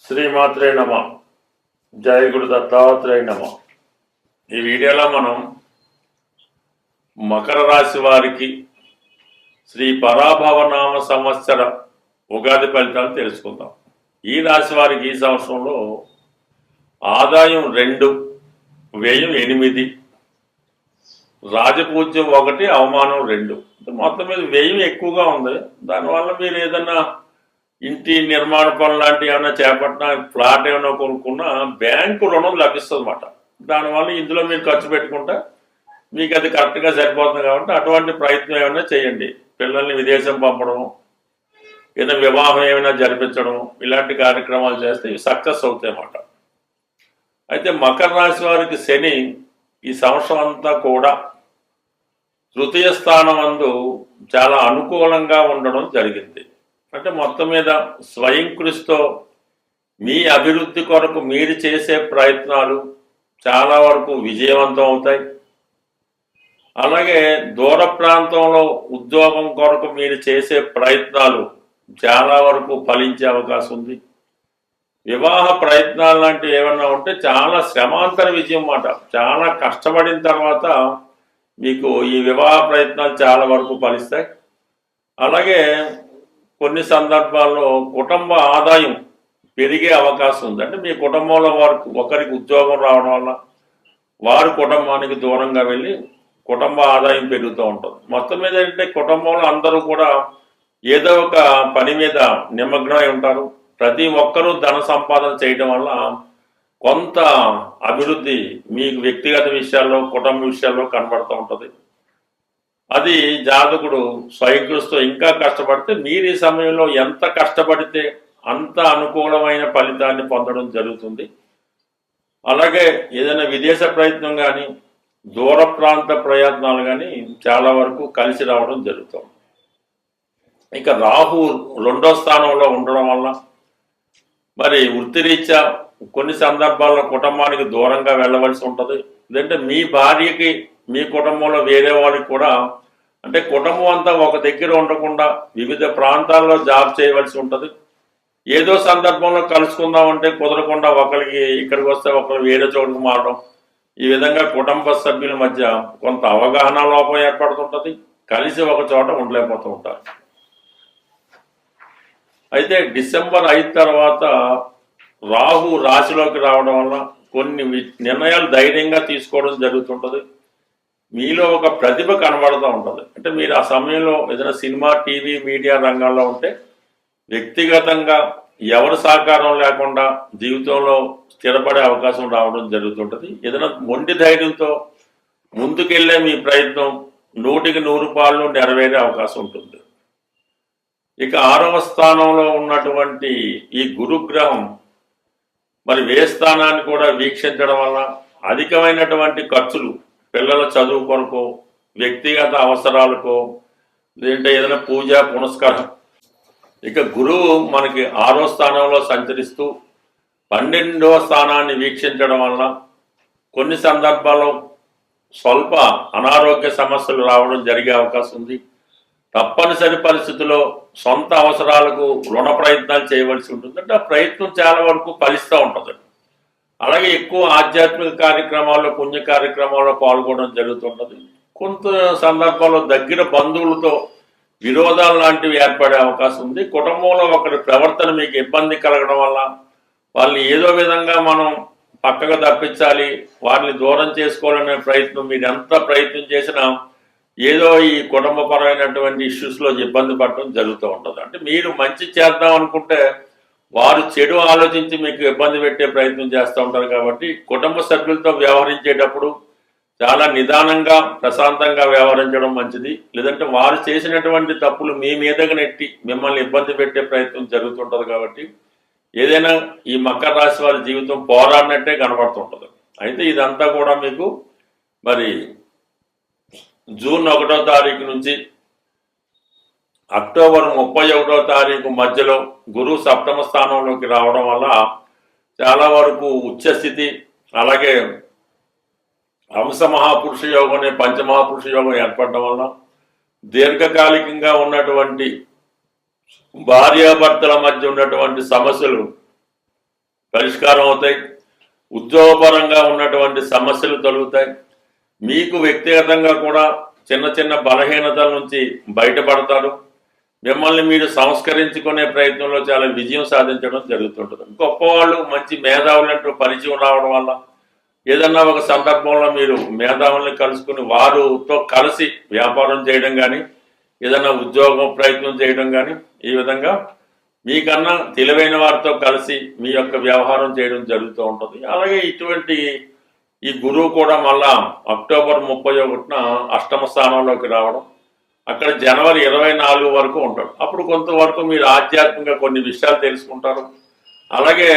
శ్రీమాత్రే నమ. జయ గురు దత్తాత్రేయ నమ. ఈ వీడియోలో మనం మకర రాశి వారికి శ్రీ పరాభవనామ సంవత్సర ఉగాది ఫలితాలు తెలుసుకుందాం. ఈ రాశి వారికి ఈ సంవత్సరంలో ఆదాయం 2, వ్యయం 8, రాజపూజ్యం 1, అవమానం 2. మొత్తం మీద వ్యయం ఎక్కువగా ఉంది. దానివల్ల మీరు ఏదన్నా ఇంటి నిర్మాణ పనులు లాంటివి ఏమైనా చేపట్టినా, ఫ్లాట్ ఏమైనా కొనుక్కున్నా బ్యాంకు రుణం లభిస్తుంది అన్నమాట. దానివల్ల ఇందులో మీరు ఖర్చు పెట్టుకుంటే మీకు అది కరెక్ట్గా సరిపోతుంది. కాబట్టి అటువంటి ప్రయత్నం ఏమైనా చేయండి. పిల్లల్ని విదేశం పంపడం, ఏదైనా వివాహం ఏమైనా జరిపించడం, ఇలాంటి కార్యక్రమాలు చేస్తే ఇవి సక్సెస్ అవుతాయి అన్నమాట. అయితే మకర రాశి వారికి శని ఈ సంవత్సరం అంతా కూడా తృతీయ స్థానం అందు చాలా అనుకూలంగా ఉండడం జరిగింది. అంటే మొత్తం మీద స్వయం కృషితో మీ అభివృద్ధి కొరకు మీరు చేసే ప్రయత్నాలు చాలా వరకు విజయవంతం అవుతాయి. అలాగే దూర ప్రాంతంలో ఉద్యోగం కొరకు మీరు చేసే ప్రయత్నాలు చాలా వరకు ఫలించే అవకాశం ఉంది. వివాహ ప్రయత్నాలు లాంటివి ఏమన్నా ఉంటే చాలా శ్రమాంతర విజయం అన్నమాట. చాలా కష్టపడిన తర్వాత మీకు ఈ వివాహ ప్రయత్నాలు చాలా వరకు ఫలిస్తాయి. అలాగే కొన్ని సందర్భాల్లో కుటుంబ ఆదాయం పెరిగే అవకాశం ఉంది. అంటే మీ కుటుంబంలో ఒకరికి ఉద్యోగం రావడం వల్ల వారి కుటుంబానికి దూరంగా వెళ్ళి కుటుంబ ఆదాయం పెరుగుతూ ఉంటుంది. మొత్తం మీద ఏంటంటే కుటుంబంలో అందరూ కూడా ఏదో ఒక పని మీద నిమగ్నమై ఉంటారు. ప్రతి ఒక్కరూ ధన సంపాదన చేయడం వల్ల కొంత అభివృద్ధి మీకు వ్యక్తిగత విషయాల్లో, కుటుంబ విషయాల్లో కనబడుతూ ఉంటుంది. అది జాతకుడు స్వయంకృషితో ఇంకా కష్టపడితే మీరు ఈ సమయంలో ఎంత కష్టపడితే అంత అనుకూలమైన ఫలితాన్ని పొందడం జరుగుతుంది. అలాగే ఏదైనా విదేశ ప్రయత్నం కానీ, దూర ప్రాంత ప్రయత్నాలు కానీ చాలా వరకు కలిసి రావడం జరుగుతుంది. ఇక రాహు 2వ స్థానంలో ఉండడం వల్ల మరి వృత్తిరీత్యా కొన్ని సందర్భాల్లో కుటుంబానికి దూరంగా వెళ్ళవలసి ఉంటుంది. లేదంటే మీ భార్యకి మీ కుటుంబంలో వేరే వాళ్ళకి కూడా, అంటే కుటుంబం అంతా ఒక దగ్గర ఉండకుండా వివిధ ప్రాంతాల్లో జాబ్ చేయవలసి ఉంటుంది. ఏదో సందర్భంలో కలుసుకుందామంటే కుదరకుండా ఒకరికి ఇక్కడికి వస్తే ఒకరు వేరే చోటుకు మారడం, ఈ విధంగా కుటుంబ సభ్యుల మధ్య కొంత అవగాహన లోపం ఏర్పడుతుంటుంది. కలిసి ఒక చోట ఉండలేకపోతూ ఉంటారు. అయితే డిసెంబర్ 5 తర్వాత రాహు రాశిలోకి రావడం వల్ల కొన్ని నిర్ణయాలు ధైర్యంగా తీసుకోవడం జరుగుతుంటుంది. మీలో ఒక ప్రతిభ కనబడుతూ ఉంటుంది. అంటే మీరు ఆ సమయంలో ఏదైనా సినిమా, టీవీ, మీడియా రంగాల్లో ఉంటే వ్యక్తిగతంగా ఎవరి సహకారం లేకుండా జీవితంలో స్థిరపడే అవకాశం రావడం జరుగుతుంటుంది. ఏదైనా మొండి ధైర్యంతో ముందుకెళ్లే మీ ప్రయత్నం 100కి 100 పాళ్ళు నెరవేరే అవకాశం ఉంటుంది. ఇక 6వ స్థానంలో ఉన్నటువంటి ఈ గురుగ్రహం మరి వ్యయ స్థానాన్ని కూడా వీక్షించడం వల్ల అధికమైనటువంటి ఖర్చులు పిల్లల చదువు కొరకు, వ్యక్తిగత అవసరాలకో, లేదంటే ఏదైనా పూజ పునస్కారం. ఇక గురువు మనకి 6వ స్థానంలో సంచరిస్తూ 12వ స్థానాన్ని వీక్షించడం వల్ల కొన్ని సందర్భాల్లో స్వల్ప అనారోగ్య సమస్యలు రావడం జరిగే అవకాశం ఉంది. తప్పనిసరి పరిస్థితుల్లో సొంత అవసరాలకు రుణ ప్రయత్నాలు చేయవలసి ఉంటుంది. అంటే ఆ ప్రయత్నం చాలా వరకు ఫలిస్తూ ఉంటుంది. అలాగే ఎక్కువ ఆధ్యాత్మిక కార్యక్రమాల్లో, పుణ్య కార్యక్రమాల్లో పాల్గొనడం జరుగుతుంటుంది. కొంత సందర్భాల్లో దగ్గర బంధువులతో విరోధాలు లాంటివి ఏర్పడే అవకాశం ఉంది. కుటుంబంలో ఒకరి ప్రవర్తన మీకు ఇబ్బంది కలగడం వల్ల వాళ్ళని ఏదో విధంగా మనం పక్కగా తప్పించాలి, వారిని దూరం చేసుకోవాలనే ప్రయత్నం, మీరు ఎంత ప్రయత్నం చేసినా ఏదో ఈ కుటుంబపరమైనటువంటి ఇష్యూస్లో ఇబ్బంది పడటం జరుగుతూ ఉంటుంది. అంటే మీరు మంచి చేద్దాం అనుకుంటే వారు చెడు ఆలోచించి మీకు ఇబ్బంది పెట్టే ప్రయత్నం చేస్తూ ఉంటారు. కాబట్టి కుటుంబ సభ్యులతో వ్యవహరించేటప్పుడు చాలా నిదానంగా, ప్రశాంతంగా వ్యవహరించడం మంచిది. లేదంటే వారు చేసినటువంటి తప్పులు మీ మీదగా నెట్టి మిమ్మల్ని ఇబ్బంది పెట్టే ప్రయత్నం జరుగుతుంటుంది. కాబట్టి ఏదైనా ఈ మకర రాశి వారి జీవితం పోరాడినట్టే కనబడుతుంటుంది. అయితే ఇదంతా కూడా మీకు మరి జూన్ 1వ తారీఖు నుంచి అక్టోబర్ 31వ తారీఖు మధ్యలో గురువు 7వ స్థానంలోకి రావడం వల్ల చాలా వరకు ఉచ్చస్థితి, అలాగే హంస మహాపురుష యోగం అనే పంచమహాపురుష యోగం ఏర్పడడం వల్ల దీర్ఘకాలికంగా ఉన్నటువంటి భార్యాభర్తల మధ్య ఉన్నటువంటి సమస్యలు పరిష్కారం అవుతాయి. ఉద్యోగపరంగా ఉన్నటువంటి సమస్యలు తొలుగుతాయి. మీకు వ్యక్తిగతంగా కూడా చిన్న చిన్న బలహీనతల నుంచి బయటపడతారు. మిమ్మల్ని మీరు సంస్కరించుకునే ప్రయత్నంలో చాలా విజయం సాధించడం జరుగుతుంటుంది. గొప్పవాళ్ళు మంచి మేధావులంటూ పరిచయం రావడం వల్ల ఏదన్నా ఒక సందర్భంలో మీరు మేధావుల్ని కలుసుకుని వారితో కలిసి వ్యాపారం చేయడం కానీ ఏదన్నా ఉద్యోగం ప్రయత్నం చేయడం కానీ ఈ విధంగా మీకన్నా తెలివైన వారితో కలిసి మీ యొక్క వ్యవహారం చేయడం జరుగుతూ ఉంటుంది. అలాగే ఇటువంటి ఈ గురువు కూడా మళ్ళా అక్టోబర్ 31న అష్టమ స్థానంలోకి రావడం, అక్కడ జనవరి 24 వరకు ఉంటాడు. అప్పుడు కొంతవరకు మీరు ఆధ్యాత్మికంగా కొన్ని విషయాలు తెలుసుకుంటారు. అలాగే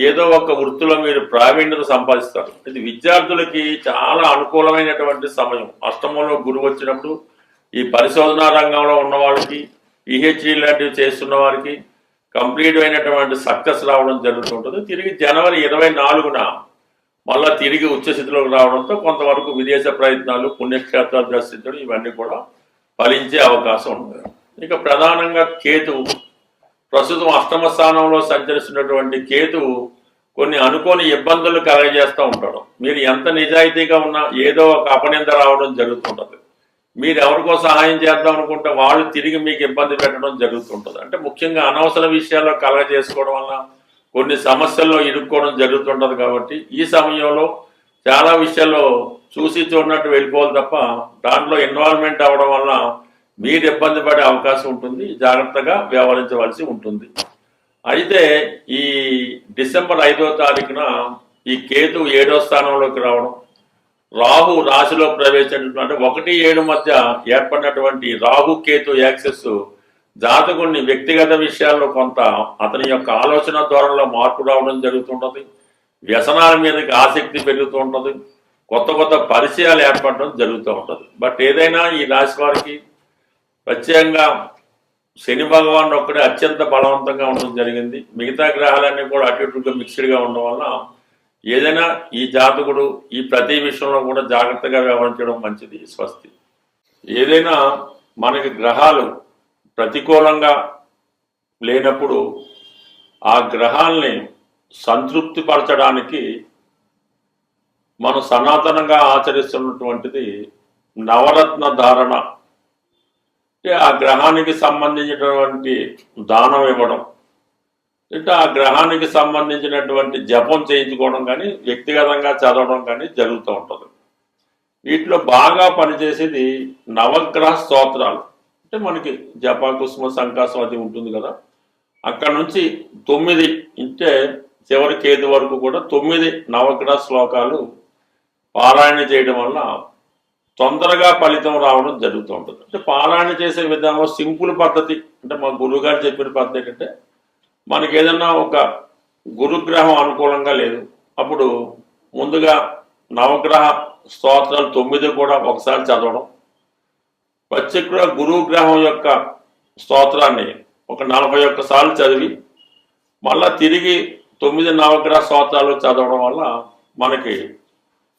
ఏదో ఒక వృత్తిలో మీరు ప్రావీణ్యత సంపాదిస్తారు. ఇది విద్యార్థులకి చాలా అనుకూలమైనటువంటి సమయం. అష్టమంలో గురువు వచ్చినప్పుడు ఈ పరిశోధనా రంగంలో ఉన్న వాళ్ళకి, పిహెచ్డి లాంటివి చేస్తున్న వారికి కంప్లీట్ అయినటువంటి సక్సెస్ రావడం జరుగుతుంటుంది. తిరిగి జనవరి 24న మళ్ళీ తిరిగి ఉచ్చస్థితిలోకి రావడంతో కొంతవరకు విదేశ ప్రయత్నాలు, పుణ్యక్షేత్రాలు దర్శించడం ఇవన్నీ కూడా ఫలించే అవకాశం ఉంది. ఇక ప్రధానంగా కేతువు ప్రస్తుతం అష్టమ స్థానంలో సంచరిస్తున్నటువంటి కేతువు కొన్ని అనుకోని ఇబ్బందులు కలగజేస్తూ ఉంటాడు. మీరు ఎంత నిజాయితీగా ఉన్నా ఏదో ఒక అపనింద రావడం జరుగుతుంటుంది. మీరు ఎవరికో సహాయం చేద్దాం అనుకుంటే వాళ్ళు తిరిగి మీకు ఇబ్బంది పెట్టడం జరుగుతుంటుంది. అంటే ముఖ్యంగా అనవసర విషయాల్లో కలగజేసుకోవడం వల్ల కొన్ని సమస్యల్లో ఇరుక్కోవడం జరుగుతుంటుంది. కాబట్టి ఈ సమయంలో చాలా విషయాల్లో చూసి చూడనట్టు వెళ్ళిపోవాలి తప్ప దాంట్లో ఇన్వాల్వ్మెంట్ అవ్వడం వల్ల మీరు ఇబ్బంది పడే అవకాశం ఉంటుంది. జాగ్రత్తగా వ్యవహరించవలసి ఉంటుంది. అయితే ఈ డిసెంబర్ 5వ తారీఖున ఈ కేతు 7వ స్థానంలోకి రావడం, రాహు రాశిలో ప్రవేశించడం, అంటే 1-7 మధ్య ఏర్పడినటువంటి రాహు కేతు యాక్సెస్ జాతకుడిని వ్యక్తిగత విషయాల్లో కొంత అతని యొక్క ఆలోచన ధోరణిలో మార్పు రావడం జరుగుతుంటుంది. వ్యసనాల మీదకి ఆసక్తి పెరుగుతూ ఉంటుంది. కొత్త కొత్త పరిచయాలు ఏర్పడడం జరుగుతూ ఉంటుంది. బట్ ఏదైనా ఈ రాశి వారికి ప్రత్యేకంగా శని భగవాన్ ఒక్కడే అత్యంత బలవంతంగా ఉండడం జరిగింది. మిగతా గ్రహాలన్నీ కూడా అటు ఇటుగా మిక్స్డ్గా ఉండడం వల్ల ఏదైనా ఈ జాతకుడు ఈ ప్రతి విషయంలో కూడా జాగ్రత్తగా వ్యవహరించడం మంచిది. స్వస్తి. ఏదైనా మనకి గ్రహాలు ప్రతికూలంగా లేనప్పుడు ఆ గ్రహాల్ని సంతృప్తిపరచడానికి మనం సనాతనంగా ఆచరిస్తున్నటువంటిది నవరత్న ధారణ. అంటే ఆ గ్రహానికి సంబంధించినటువంటి దానం ఇవ్వడం, అంటే ఆ గ్రహానికి సంబంధించినటువంటి జపం చేయించుకోవడం కానీ వ్యక్తిగతంగా చదవడం కానీ జరుగుతూ ఉంటుంది. వీటిలో బాగా పనిచేసేది నవగ్రహ స్తోత్రాలు. అంటే మనకి జప కుసుమ సంకాసం అది ఉంటుంది కదా, అక్కడ నుంచి 9 అంటే చివరి కేతు వరకు కూడా 9 నవగ్రహ శ్లోకాలు పారాయణ చేయడం వల్ల తొందరగా ఫలితం రావడం జరుగుతూ ఉంటుంది. అంటే పారాయణ చేసే విధానంలో సింపుల్ పద్ధతి, అంటే మా గురువు గారు చెప్పిన పద్ధతి ఏంటంటే, మనకి ఏదన్నా ఒక గురుగ్రహం అనుకూలంగా లేదు, అప్పుడు ముందుగా నవగ్రహ స్తోత్రాలు 9 కూడా ఒకసారి చదవడం, ప్రత్యేక గురువు గ్రహం యొక్క స్తోత్రాన్ని ఒక 41 సార్లు చదివి మళ్ళా తిరిగి 9 నవగ్రహ స్తోత్రాలు చదవడం వల్ల మనకి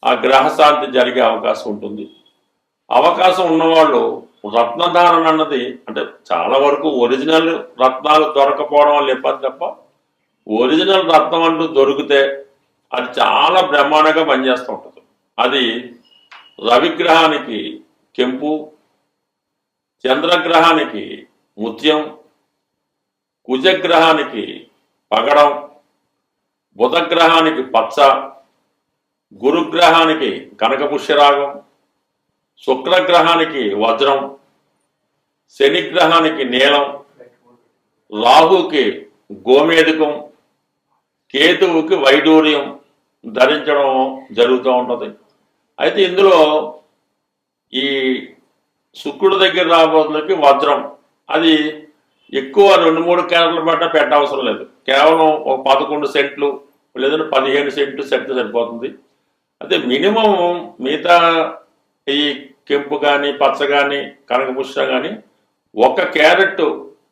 ఆ గ్రహశాంతి జరిగే అవకాశం ఉంటుంది. అవకాశం ఉన్నవాళ్ళు రత్నధారణ అన్నది, అంటే చాలా వరకు ఒరిజినల్ రత్నాలు దొరకపోవడం వల్ల ఇబ్బంది తప్ప ఒరిజినల్ రత్నం అంటూ దొరికితే అది చాలా బ్రహ్మాండంగా పనిచేస్తూ ఉంటుంది. అది రవిగ్రహానికి కెంపు, చంద్రగ్రహానికి ముత్యం, కుజగ్రహానికి పగడం, బుధగ్రహానికి పచ్చ, గురుగ్రహానికి కనకపుష్యరాగం, శుక్రగ్రహానికి వజ్రం, శనిగ్రహానికి నీలం, రాహుకి గోమేధికం, కేతువుకి వైడూర్యం ధరించడం జరుగుతూ ఉంటుంది. అయితే ఇందులో ఈ శుక్రుడి దగ్గర రాబోతులకి వజ్రం, అది ఎక్కువ 2-3 క్యారెట్ల పట్ల పెట్టవసరం లేదు. కేవలం ఒక 11 సెంట్లు లేదంటే 15 సెంట్లు సెట్ సరిపోతుంది. అయితే మినిమం మిగతా ఈ కెంపు కానీ పచ్చ కానీ కనకపుష్ప కానీ 1 క్యారెట్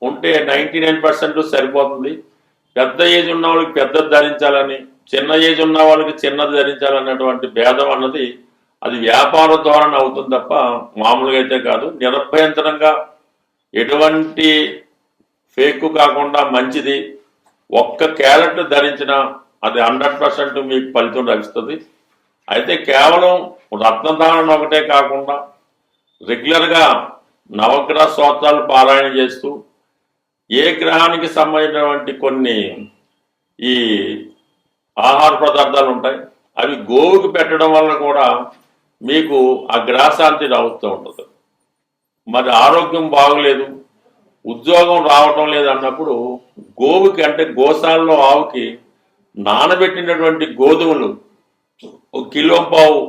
ఉంటే 99% సరిపోతుంది. పెద్ద ఏజ్ ఉన్న వాళ్ళకి పెద్దది ధరించాలని, చిన్న ఏజ్ ఉన్న వాళ్ళకి చిన్నది ధరించాలన్నటువంటి భేదం అన్నది అది వ్యాపార ధోరణ అవుతుంది తప్ప మామూలుగా అయితే కాదు. నిరభ్యంతరంగా ఎటువంటి ఫేక్ కాకుండా మంచిది 1 క్యారెట్ ధరించిన అది 100% మీకు ఫలితం లభిస్తుంది. అయితే కేవలం రత్నదానం ఒకటే కాకుండా రెగ్యులర్గా నవగ్రహ స్తోత్రాలు పారాయణ చేస్తూ ఏ గ్రహానికి సంబంధించినటువంటి కొన్ని ఈ ఆహార పదార్థాలు ఉంటాయి అవి గోవుకి పెట్టడం వల్ల కూడా మీకు ఆ గ్రహశాంతి అవుతూ ఉంటుంది. మరి ఆరోగ్యం బాగలేదు, ఉద్యోగం రావటం లేదు అన్నప్పుడు గోవుకి అంటే గోశాలలో ఆవుకి నానబెట్టినటువంటి గోధుమలు 1 కిలో పావు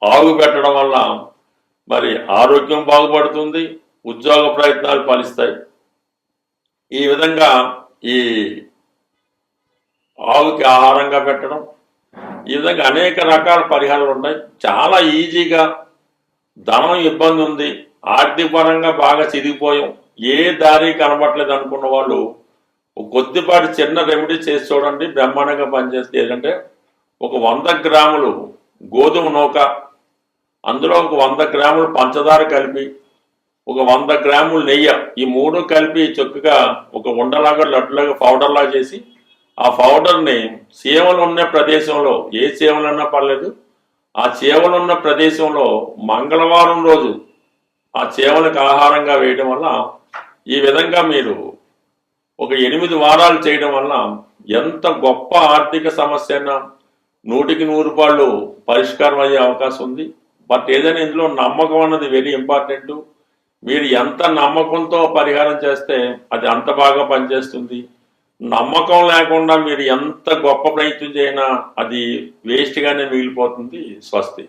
ఆవు పెట్టడం వల్ల మరి ఆరోగ్యం బాగుపడుతుంది, ఉద్యోగ ప్రయత్నాలు ఫలిస్తాయి. ఈ విధంగా ఈ ఆవుకి ఆహారంగా పెట్టడం, ఈ విధంగా అనేక రకాల పరిహారాలు ఉన్నాయి. చాలా ఈజీగా ధనం ఇబ్బంది ఉంది, ఆర్థిక పరంగా బాగా చిరిగిపోయాం, ఏ దారి కనబట్టలేదు అనుకున్న వాళ్ళు కొద్దిపాటి చిన్న రెమెడీ చేసి చూడండి, బ్రహ్మాండంగా పనిచేస్తుంది. ఏంటంటే ఒక 100 గ్రాములు గోధుమ నూక, అందులో ఒక 100 గ్రాములు పంచదార కలిపి, ఒక 100 గ్రాములు నెయ్యి, ఈ 3 కలిపి చక్కగా ఒక ఉండలాగా లడ్డులాగా పౌడర్లాగా చేసి ఆ పౌడర్ని చీమలు ఉన్న ప్రదేశంలో, ఏ చీమలన్నా పర్లేదు, ఆ చీమలు ఉన్న ప్రదేశంలో మంగళవారం రోజు ఆ చీమలకు ఆహారంగా వేయడం వల్ల ఈ విధంగా మీరు ఒక 8 వారాలు చేయడం వల్ల ఎంత గొప్ప ఆర్థిక సమస్య అయినా 100కి 100 పరిష్కారం అయ్యే అవకాశం ఉంది. బట్ ఏదైనా ఇందులో నమ్మకం అన్నది వెరీ ఇంపార్టెంట్. మీరు ఎంత నమ్మకంతో పరిహారం చేస్తే అది అంత బాగా పనిచేస్తుంది. నమ్మకం లేకుండా మీరు ఎంత గొప్ప ప్రయత్నం చేసినా అది వేస్ట్గానే మిగిలిపోతుంది. స్వస్తి.